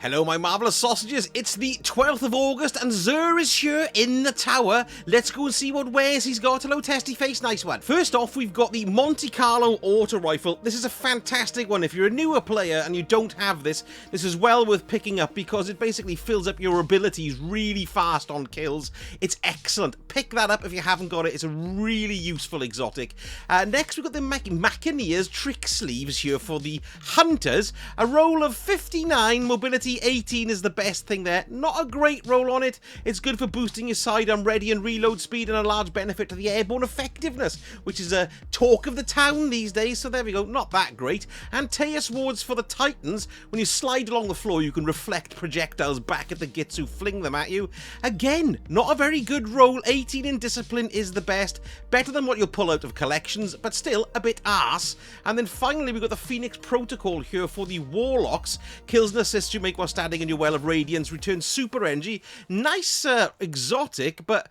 Hello my marvellous sausages, it's the 12th of August and Xur is here in the tower. Let's go and see what wares he's got. Hello testy face, nice one. First off, we've got the Monte Carlo auto rifle. This is a fantastic one. If you're a newer player and you don't have this is well worth picking up because it basically fills up your abilities really fast on kills. It's excellent. Pick that up if you haven't got it. It's a really useful exotic. Next we've got the Machineer's trick sleeves here for the Hunters. A roll of 59, mobility 18 is the best thing there. Not a great roll on it. It's good for boosting your sidearm ready and reload speed and a large benefit to the airborne effectiveness, which is a talk of the town these days. So there we go. Not that great. And Teus wards for the Titans. When you slide along the floor, you can reflect projectiles back at the gits who fling them at you. Again, not a very good roll. 18 in discipline is the best. Better than what you'll pull out of collections, but still a bit arse. And then finally, we've got the Phoenix Protocol here for the Warlocks. Kills and assists you make while standing in your Well of Radiance, returns super energy. Nice exotic, but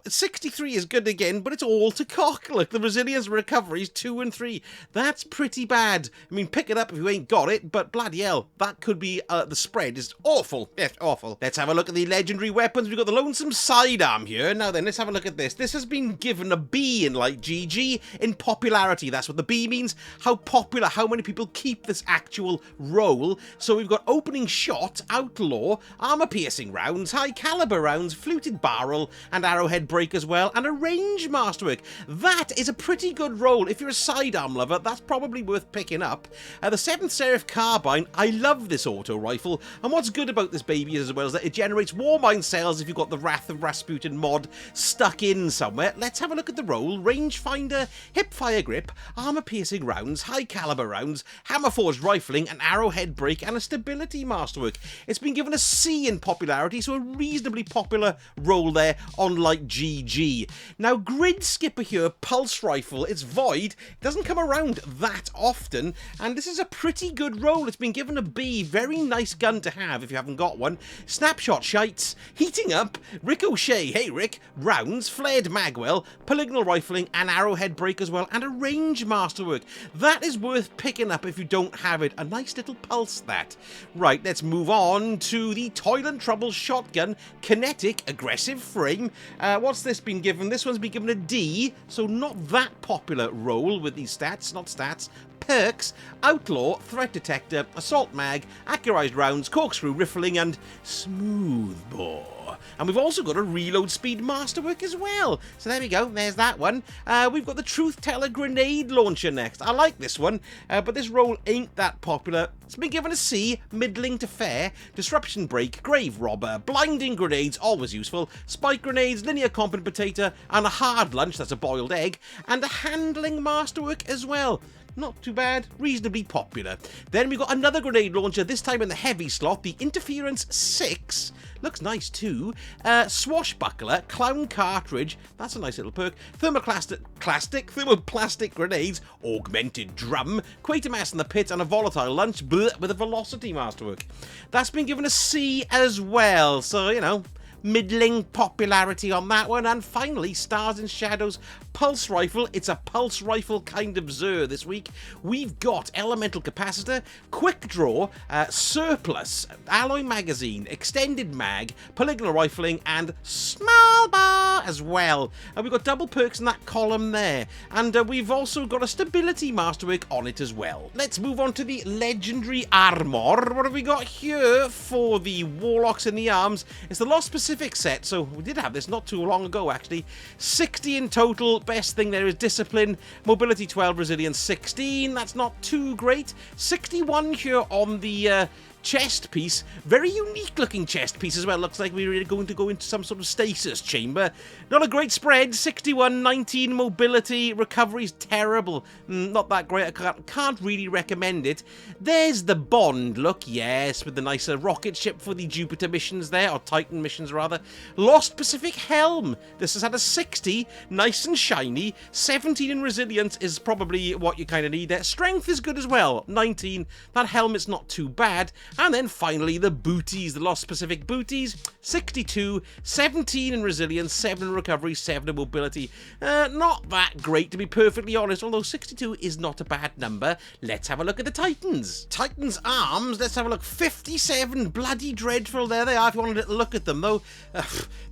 63 is good again, but it's all to cock. Look, the resilience and recoveries 2 and 3. That's pretty bad. I mean, pick it up if you ain't got it, but bloody hell, that could be the spread is awful. Yes, awful. Let's have a look at the legendary weapons. We've got the Lonesome sidearm here. Now then, let's have a look at this. This has been given a B in like GG in popularity. That's what the B means. How popular, how many people keep this actual roll. So we've got opening shot, outlaw, armor piercing rounds, high caliber rounds, fluted barrel, and arrowhead break as well, and a range masterwork. That is a pretty good roll. If you're a sidearm lover, that's probably worth picking up. The 7th Seraph Carbine, I love this auto rifle, and what's good about this baby as well is that it generates Warmind cells if you've got the Wrath of Rasputin mod stuck in somewhere. Let's have a look at the roll. Rangefinder, hip fire grip, armor piercing rounds, high caliber rounds, hammer forged rifling, an arrowhead break, and a stability masterwork. It's been given a C in popularity, so a reasonably popular roll there on like GG. Now, Gridskipper here, pulse rifle, it's void, it doesn't come around that often, and this is a pretty good roll. It's been given a B, very nice gun to have if you haven't got one. Snapshot shites, heating up, ricochet, hey Rick, rounds, flared magwell, polygonal rifling, and arrowhead break as well, and a range masterwork. That is worth picking up if you don't have it. A nice little pulse, that. Right, let's move on to the Toil and Trouble shotgun, kinetic, aggressive frame. What's this been given? This one's been given a D, so not that popular roll with these stats, not stats. Perks, outlaw, threat detector, assault mag, accurized rounds, corkscrew rifling, and smooth bore. And we've also got a reload speed masterwork as well. So there we go, there's that one. We've got the Truth Teller grenade launcher next. I like this one, but this roll ain't that popular. It's been given a C, middling to fair. Disruption break, grave robber, blinding grenades, always useful, spike grenades, linear competent potato, and a hard lunch, that's a boiled egg, and a handling masterwork as well. Not too bad, reasonably popular. Then we've got another grenade launcher, this time in the heavy slot, the Interference 6. Looks nice too. Swashbuckler, clown cartridge, that's a nice little perk. Thermoplastic grenades, augmented drum, Quatermass in the pit, and a volatile lunch with a velocity masterwork. That's been given a C as well, so you know, middling popularity on that one. And finally, Stars and Shadows pulse rifle. It's a pulse rifle kind of Xur this week. We've got elemental capacitor, quick draw, surplus, alloy magazine, extended mag, polygonal rifling, and small bar as well. And we've got double perks in that column there. And we've also got a stability masterwork on it as well. Let's move on to the Legendary Armor. What have we got here for the Warlocks in the arms? It's the Lost Pacific set, so we did have this not too long ago actually. 60 in total. Best thing there is discipline, mobility 12, resilience 16. That's not too great. 61 here on the chest piece. Very unique looking chest piece as well. Looks like we're really going to go into some sort of stasis chamber. Not a great spread. 61, 19 mobility. Recovery's terrible. Not that great. I can't really recommend it. There's the Bond look, yes, with the nicer rocket ship for the Jupiter missions there, or Titan missions rather. Lost Pacific helm. This has had a 60, nice and shiny. 17 in resilience is probably what you kind of need there. Strength is good as well. 19. That helmet's not too bad. And then finally the booties, the Lost Pacific booties, 62, 17 in resilience, 7 in recovery, 7 in mobility. Not that great, to be perfectly honest, although 62 is not a bad number. Let's have a look at the Titans. Titans arms, let's have a look. 57, bloody dreadful. There they are if you want a little look at them, though.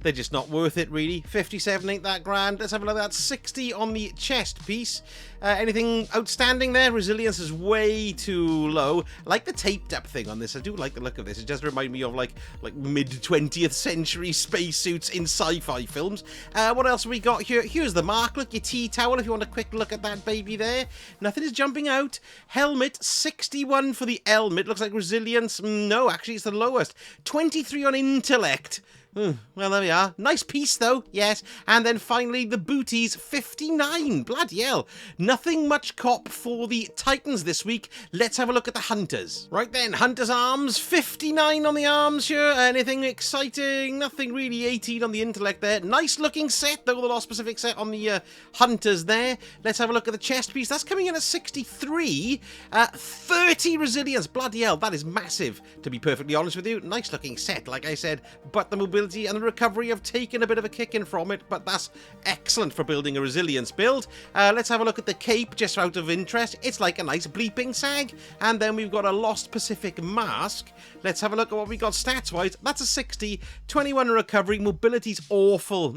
They're just not worth it, really. 57 ain't that grand. Let's have a look at that. 60 on the chest piece. Anything outstanding there? Resilience is way too low. I like the taped up thing on this. I do like the look of this. It does remind me of like mid-20th century spacesuits in sci-fi films. What else have we got here? Here's the mark. Look, your tea towel if you want a quick look at that baby there. Nothing is jumping out. Helmet, 61 for the helmet. Looks like resilience. No, actually it's the lowest. 23 on intellect. Well, there we are. Nice piece, though. Yes. And then finally, the booties, 59. Bloody hell. Nothing much cop for the Titans this week. Let's have a look at the Hunters. Right then, Hunter's arms, 59 on the arms here. Anything exciting? Nothing really. 18 on the intellect there. Nice looking set, though, the Lost Pacific set on the Hunters there. Let's have a look at the chest piece. That's coming in at 63. 30 resilience. Bloody hell. That is massive, to be perfectly honest with you. Nice looking set, like I said. But the mobility and the recovery have taken a bit of a kicking from it, but that's excellent for building a resilience build. Let's have a look at the cape, just out of interest. It's like a nice bleeping sag. And then we've got a Lost Pacific mask. Let's have a look at what we got stats-wise. That's a 60, 21 recovery. Mobility's awful.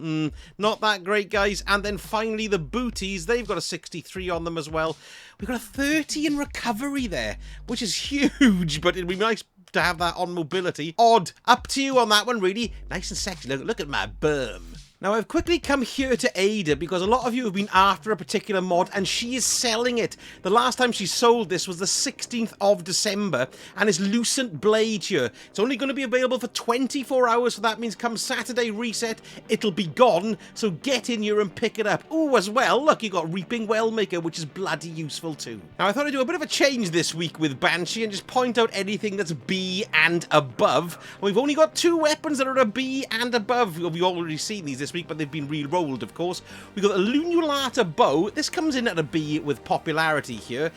Not that great, guys. And then finally, the booties. They've got a 63 on them as well. We've got a 30 in recovery there, which is huge, but it'd be nice to have that on mobility. Odd. Up to you on that one, really. Nice and sexy. Look at my bum. Now, I've quickly come here to Ada because a lot of you have been after a particular mod and she is selling it. The last time she sold this was the 16th of December and it's Lucent Blade here. It's only going to be available for 24 hours, so that means come Saturday reset, it'll be gone. So get in here and pick it up. Oh, as well, look, you got Reaping Wellmaker, which is bloody useful too. Now, I thought I'd do a bit of a change this week with Banshee and just point out anything that's B and above. We've only got 2 weapons that are a B and above. We've already seen these this week, but they've been re-rolled, of course. We've got a Lunulata Bow. This comes in at a B with popularity here.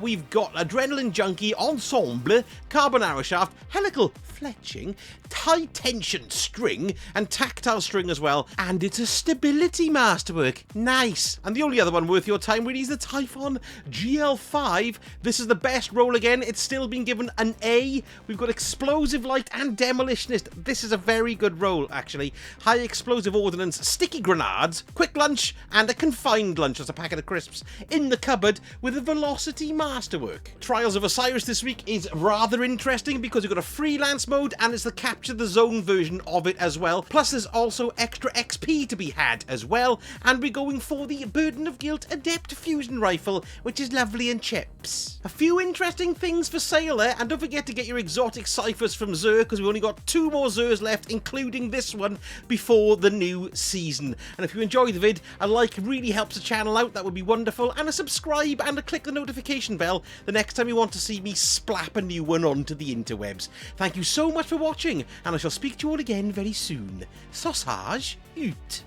We've got Adrenaline Junkie, Ensemble, Carbonara Shaft, Helical Fletching, High Tension String, and Tactile String as well. And it's a Stability Masterwork. Nice. And the only other one worth your time really is the Typhon GL5. This is the best roll again. It's still been given an A. We've got Explosive Light and Demolitionist. This is a very good roll, actually. High Explosive Ordnance, Sticky Grenades, Quick Lunch, and a Confined Lunch, as a packet of crisps, in the cupboard with a Velocity Masterwork. Trials of Osiris this week is rather interesting because you've got a freelance mode and it's the Capture the Zone version of it as well. Plus there's also extra XP to be had as well, and we're going for the Burden of Guilt Adept Fusion Rifle, which is lovely and chips. A few interesting things for sale there, and don't forget to get your exotic ciphers from Xur because we've only got 2 more Xurs left, including this one, before the new season. And if you enjoy the vid, a like really helps the channel out, that would be wonderful, and a subscribe and a click the notification bell the next time you want to see me splap a new one onto the interwebs. Thank you so much for watching, and I shall speak to you all again very soon. Sausage out.